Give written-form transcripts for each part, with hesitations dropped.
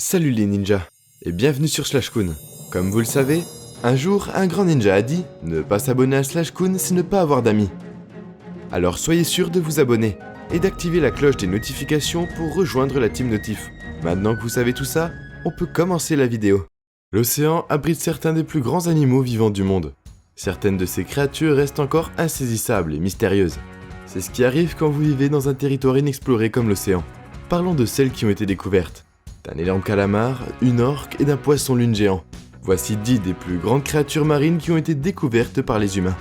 Salut les ninjas, et bienvenue sur Slashcoon. Comme vous le savez, un jour, un grand ninja a dit « Ne pas s'abonner à Slashcoon, c'est ne pas avoir d'amis ». Alors soyez sûr de vous abonner, et d'activer la cloche des notifications pour rejoindre la team Notif. Maintenant que vous savez tout ça, on peut commencer la vidéo. L'océan abrite certains des plus grands animaux vivants du monde. Certaines de ces créatures restent encore insaisissables et mystérieuses. C'est ce qui arrive quand vous vivez dans un territoire inexploré comme l'océan. Parlons de celles qui ont été découvertes. D'un énorme calamar, une orque et d'un poisson-lune géant. Voici 10 des plus grandes créatures marines qui ont été découvertes par les humains.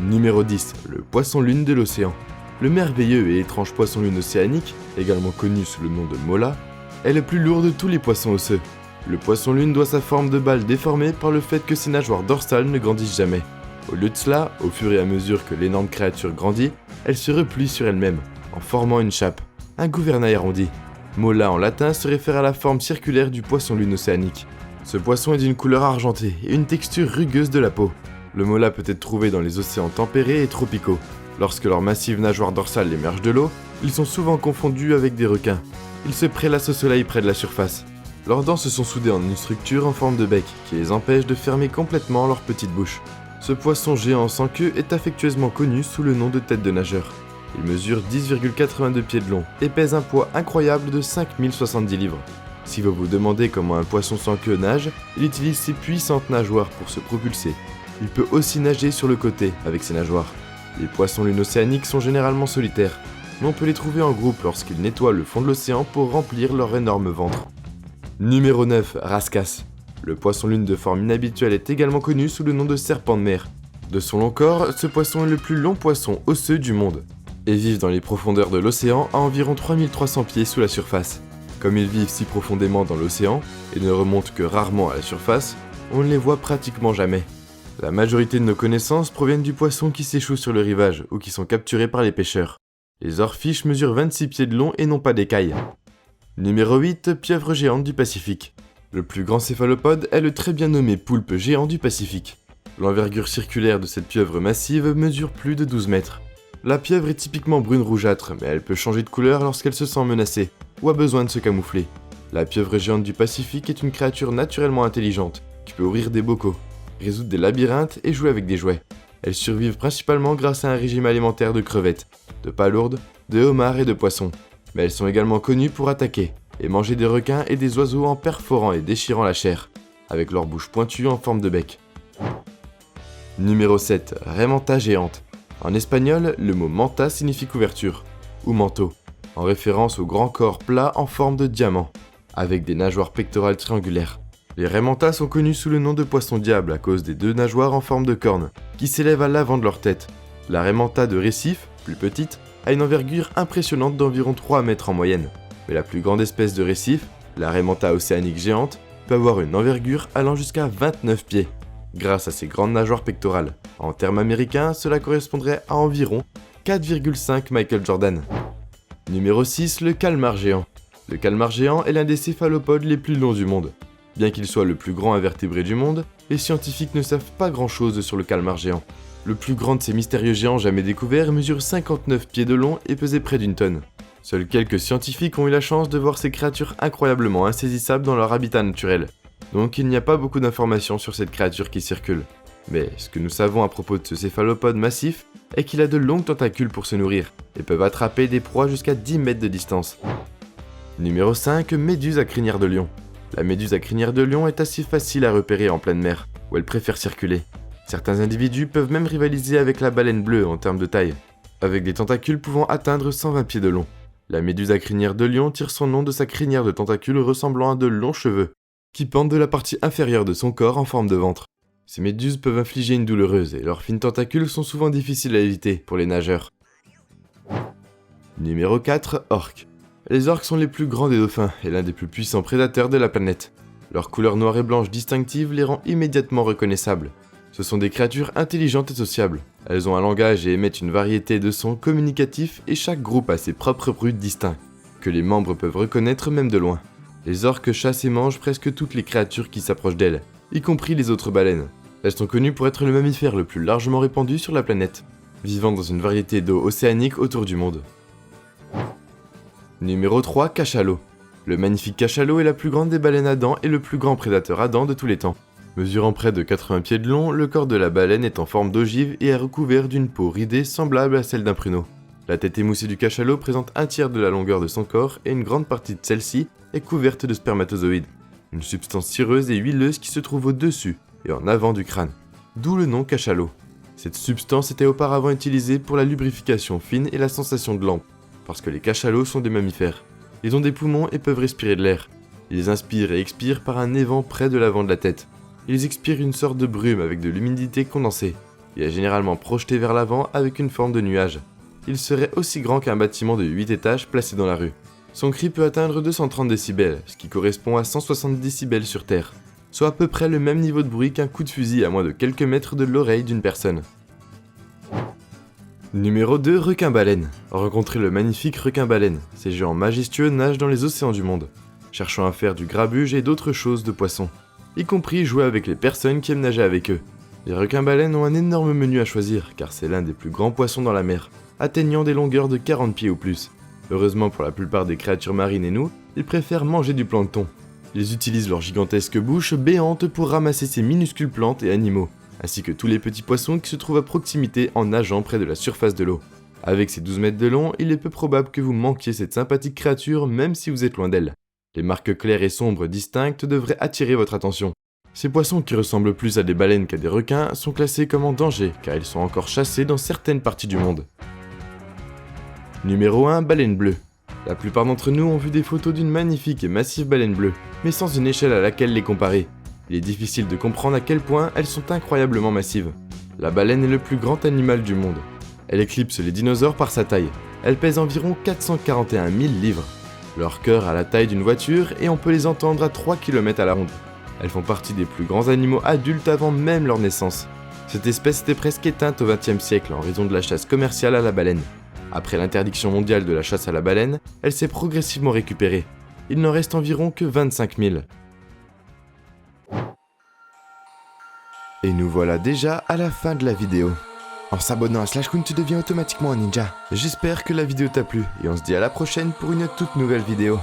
Numéro 10, le poisson-lune de l'océan. Le merveilleux et étrange poisson-lune océanique, également connu sous le nom de mola, est le plus lourd de tous les poissons osseux. Le poisson-lune doit sa forme de balle déformée par le fait que ses nageoires dorsales ne grandissent jamais. Au lieu de cela, au fur et à mesure que l'énorme créature grandit, elle se replie sur elle-même, en formant une chape, un gouvernail arrondi. Mola en latin se réfère à la forme circulaire du poisson-lune océanique. Ce poisson est d'une couleur argentée et une texture rugueuse de la peau. Le mola peut être trouvé dans les océans tempérés et tropicaux. Lorsque leurs massives nageoires dorsales émergent de l'eau, ils sont souvent confondus avec des requins. Ils se prélassent au soleil près de la surface. Leurs dents se sont soudées en une structure en forme de bec qui les empêche de fermer complètement leur petite bouche. Ce poisson géant sans queue est affectueusement connu sous le nom de tête de nageur. Il mesure 10,82 pieds de long et pèse un poids incroyable de 5070 livres. Si vous vous demandez comment un poisson sans queue nage, il utilise ses puissantes nageoires pour se propulser. Il peut aussi nager sur le côté avec ses nageoires. Les poissons-lunes océaniques sont généralement solitaires, mais on peut les trouver en groupe lorsqu'ils nettoient le fond de l'océan pour remplir leur énorme ventre. Numéro 9, Rascasse. Le poisson-lune de forme inhabituelle est également connu sous le nom de serpent de mer. De son long corps, ce poisson est le plus long poisson osseux du monde et vivent dans les profondeurs de l'océan à environ 3300 pieds sous la surface. Comme ils vivent si profondément dans l'océan et ne remontent que rarement à la surface, on ne les voit pratiquement jamais. La majorité de nos connaissances proviennent du poisson qui s'échoue sur le rivage ou qui sont capturés par les pêcheurs. Les oarfiches mesurent 26 pieds de long et n'ont pas d'écailles. Numéro 8, pieuvre géante du Pacifique. Le plus grand céphalopode est le très bien nommé poulpe géant du Pacifique. L'envergure circulaire de cette pieuvre massive mesure plus de 12 mètres. La pieuvre est typiquement brune rougeâtre, mais elle peut changer de couleur lorsqu'elle se sent menacée ou a besoin de se camoufler. La pieuvre géante du Pacifique est une créature naturellement intelligente qui peut ouvrir des bocaux, résoudre des labyrinthes et jouer avec des jouets. Elles survivent principalement grâce à un régime alimentaire de crevettes, de palourdes, de homards et de poissons. Mais elles sont également connues pour attaquer et manger des requins et des oiseaux en perforant et déchirant la chair, avec leur bouche pointue en forme de bec. Numéro 7, Raimanta géante. En espagnol, le mot manta signifie couverture, ou manteau, en référence au grand corps plat en forme de diamant, avec des nageoires pectorales triangulaires. Les raimentas sont connus sous le nom de poisson diable à cause des 2 nageoires en forme de cornes, qui s'élèvent à l'avant de leur tête. La raimanta de récif, plus petite, a une envergure impressionnante d'environ 3 mètres en moyenne. Mais la plus grande espèce de récif, la raimanta océanique géante, peut avoir une envergure allant jusqu'à 29 pieds, grâce à ses grandes nageoires pectorales. En termes américains, cela correspondrait à environ 4,5 Michael Jordan. Numéro 6, le calmar géant. Le calmar géant est l'un des céphalopodes les plus longs du monde. Bien qu'il soit le plus grand invertébré du monde, les scientifiques ne savent pas grand-chose sur le calmar géant. Le plus grand de ces mystérieux géants jamais découverts mesure 59 pieds de long et pesait près d'une tonne. Seuls quelques scientifiques ont eu la chance de voir ces créatures incroyablement insaisissables dans leur habitat naturel. Donc il n'y a pas beaucoup d'informations sur cette créature qui circule. Mais ce que nous savons à propos de ce céphalopode massif est qu'il a de longues tentacules pour se nourrir et peuvent attraper des proies jusqu'à 10 mètres de distance. Numéro 5, méduse à crinière de lion. La méduse à crinière de lion est assez facile à repérer en pleine mer, où elle préfère circuler. Certains individus peuvent même rivaliser avec la baleine bleue en termes de taille, avec des tentacules pouvant atteindre 120 pieds de long. La méduse à crinière de lion tire son nom de sa crinière de tentacules ressemblant à de longs cheveux, qui pendent de la partie inférieure de son corps en forme de ventre. Ces méduses peuvent infliger une douloureuse et leurs fines tentacules sont souvent difficiles à éviter pour les nageurs. Numéro 4, orques. Les orques sont les plus grands des dauphins et l'un des plus puissants prédateurs de la planète. Leur couleur noire et blanche distinctive les rend immédiatement reconnaissables. Ce sont des créatures intelligentes et sociables. Elles ont un langage et émettent une variété de sons communicatifs et chaque groupe a ses propres bruits distincts, que les membres peuvent reconnaître même de loin. Les orques chassent et mangent presque toutes les créatures qui s'approchent d'elles, y compris les autres baleines. Elles sont connues pour être le mammifère le plus largement répandu sur la planète, vivant dans une variété d'eaux océaniques autour du monde. Numéro 3, cachalot. Le magnifique cachalot est la plus grande des baleines à dents et le plus grand prédateur à dents de tous les temps. Mesurant près de 80 pieds de long, le corps de la baleine est en forme d'ogive et est recouvert d'une peau ridée semblable à celle d'un pruneau. La tête émoussée du cachalot présente un tiers de la longueur de son corps et une grande partie de celle-ci est couverte de spermatozoïdes, une substance cireuse et huileuse qui se trouve au-dessus et en avant du crâne, d'où le nom cachalot. Cette substance était auparavant utilisée pour la lubrification fine et la sensation de lampe, parce que les cachalots sont des mammifères. Ils ont des poumons et peuvent respirer de l'air. Ils inspirent et expirent par un évent près de l'avant de la tête. Ils expirent une sorte de brume avec de l'humidité condensée. Il est généralement projeté vers l'avant avec une forme de nuage. Il serait aussi grand qu'un bâtiment de 8 étages placé dans la rue. Son cri peut atteindre 230 décibels, ce qui correspond à 160 décibels sur Terre, soit à peu près le même niveau de bruit qu'un coup de fusil à moins de quelques mètres de l'oreille d'une personne. Numéro 2, requin-baleine. Rencontrez le magnifique requin-baleine. Ces géants majestueux nagent dans les océans du monde, cherchant à faire du grabuge et d'autres choses de poissons, y compris jouer avec les personnes qui aiment nager avec eux. Les requins-baleines ont un énorme menu à choisir, car c'est l'un des plus grands poissons dans la mer, atteignant des longueurs de 40 pieds ou plus. Heureusement pour la plupart des créatures marines et nous, ils préfèrent manger du plancton. Ils utilisent leur gigantesque bouche béante pour ramasser ces minuscules plantes et animaux, ainsi que tous les petits poissons qui se trouvent à proximité en nageant près de la surface de l'eau. Avec ses 12 mètres de long, il est peu probable que vous manquiez cette sympathique créature même si vous êtes loin d'elle. Les marques claires et sombres distinctes devraient attirer votre attention. Ces poissons qui ressemblent plus à des baleines qu'à des requins sont classés comme en danger car ils sont encore chassés dans certaines parties du monde. Numéro 1, baleine bleue. La plupart d'entre nous ont vu des photos d'une magnifique et massive baleine bleue, mais sans une échelle à laquelle les comparer. Il est difficile de comprendre à quel point elles sont incroyablement massives. La baleine est le plus grand animal du monde. Elle éclipse les dinosaures par sa taille. Elle pèse environ 441 000 livres. Leur cœur a la taille d'une voiture et on peut les entendre à 3 km à la ronde. Elles font partie des plus grands animaux adultes avant même leur naissance. Cette espèce était presque éteinte au XXe siècle en raison de la chasse commerciale à la baleine. Après l'interdiction mondiale de la chasse à la baleine, elle s'est progressivement récupérée. Il n'en reste environ que 25 000. Et nous voilà déjà à la fin de la vidéo. En s'abonnant à Slashcoon, tu deviens automatiquement un ninja. J'espère que la vidéo t'a plu et on se dit à la prochaine pour une toute nouvelle vidéo.